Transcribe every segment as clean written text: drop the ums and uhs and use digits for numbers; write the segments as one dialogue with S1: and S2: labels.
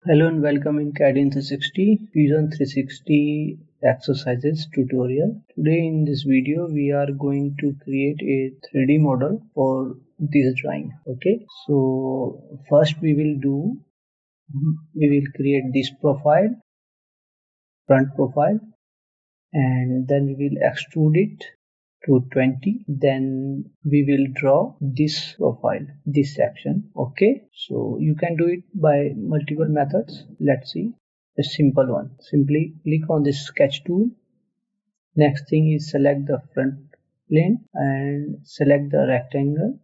S1: Hello and welcome in CAD in 360 Fusion 360 exercises tutorial. Today in this video we are going to create a 3D model for this drawing. Okay, so first we will create this profile, front profile, and then we will extrude it to 20. Then we will draw this profile, this section. Okay, so you can do it by multiple methods. Let's see a simple one. Simply click on this sketch tool. Next thing is select the front plane and select the rectangle.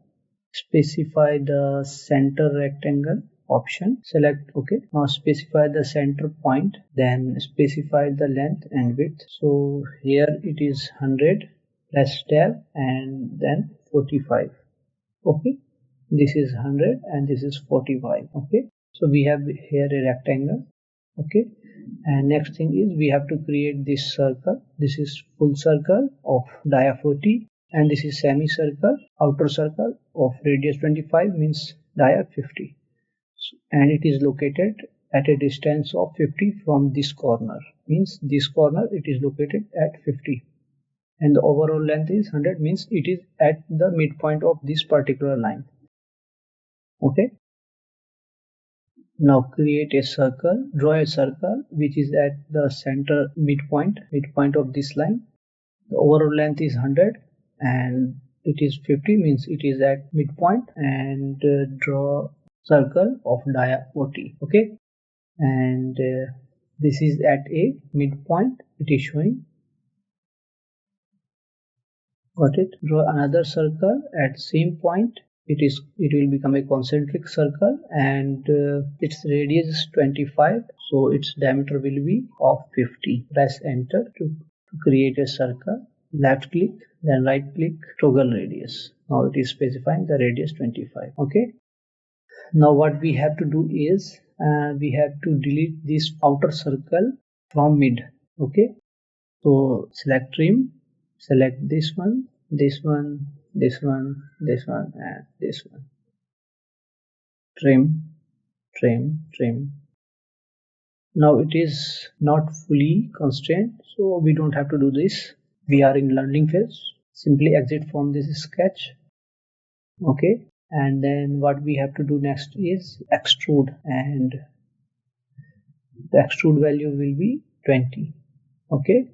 S1: Specify the center rectangle option. Select OK. Now specify the center point, then specify the length and width. So here it is 100, press tab and then 45. Okay, this is 100 and this is 45. Okay, so we have here a rectangle. Okay, and next thing is we have to create this circle. This is full circle of dia 40 and this is semicircle, outer circle of radius 25 means dia 50, and it is located at a distance of 50 from this corner, means this corner it is located at 50, and the overall length is 100 means it is at the midpoint of this particular line. Okay, now create a circle, draw a circle which is at the center midpoint of this line. The overall length is 100 and it is 50 means it is at midpoint, and draw circle of dia 40. Okay, and this is at a midpoint, it is showing. Got it? Draw another circle at same point. It will become a concentric circle and its radius is 25, so its diameter will be of 50. Press enter to create a circle. Left click, then right click, toggle radius. Now it is specifying the radius 25. Okay, now what we have to do is we have to delete this outer circle from mid. Okay, so select trim, select this one, this one, this one, this one, and this one. Trim, trim, trim. Now it is not fully constrained, so we don't have to do this. We are in learning phase. Simply exit from this sketch. Okay, and then what we have to do next is extrude, and the extrude value will be 20. Okay,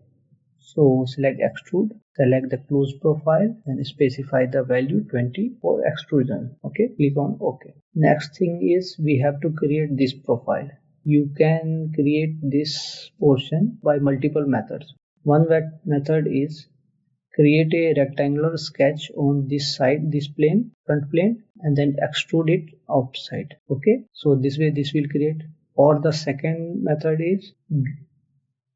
S1: so select extrude, select the close profile and specify the value 20 for extrusion. Okay, click on OK. Next thing is we have to create this profile. You can create this portion by multiple methods. One method is create a rectangular sketch on this side, this plane, front plane, and then extrude it outside. Okay, so this way this will create. Or the second method is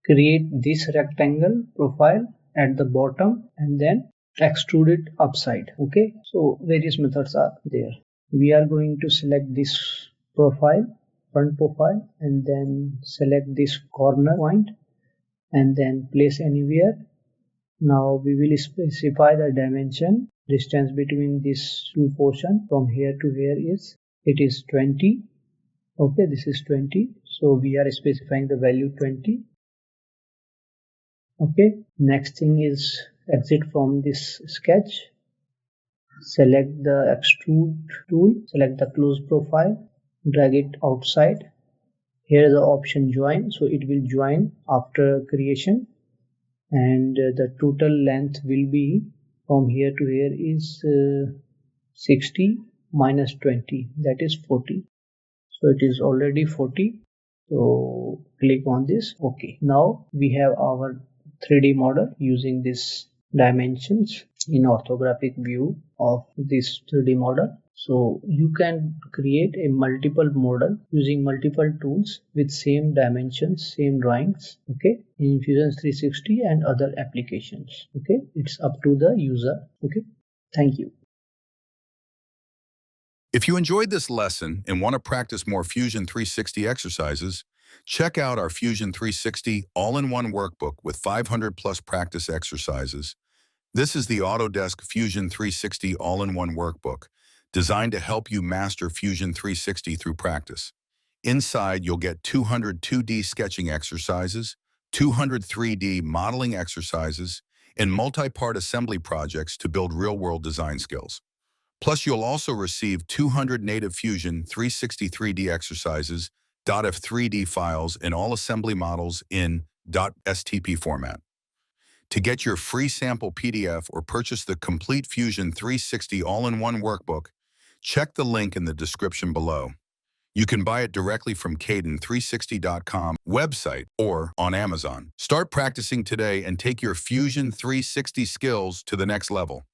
S1: create this rectangle profile at the bottom and then extrude it upside. Okay, so various methods are there. We are going to select this profile, front profile, and then select this corner point and then place anywhere. Now we will specify the dimension. Distance between these two portions from here to here is 20. Okay, this is 20, so we are specifying the value 20. Okay, next thing is exit from this sketch, select the extrude tool, select the close profile, drag it outside. Here is the option join, so it will join after creation, and the total length will be from here to here is 60 minus 20, that is 40. So it is already 40, so click on this. Okay, now we have our 3D model using these dimensions in orthographic view of this 3D model. So you can create a multiple model using multiple tools with same dimensions, same drawings. Okay, in Fusion 360 and other applications. Okay, it's up to the user. Okay, thank you.
S2: If you enjoyed this lesson and want to practice more Fusion 360 exercises, check out our Fusion 360 all-in-one workbook with 500 plus practice exercises. This is the Autodesk Fusion 360 all-in-one workbook, designed to help you master Fusion 360 through practice. Inside, you'll get 200 2D sketching exercises, 200 3D modeling exercises, and multi-part assembly projects to build real-world design skills. Plus, you'll also receive 200 native Fusion 360 3D exercises, .f3D files, and all assembly models in .stp format. To get your free sample PDF or purchase the complete Fusion 360 all-in-one workbook, check the link in the description below. You can buy it directly from Caden360.com website or on Amazon. Start practicing today and take your Fusion 360 skills to the next level.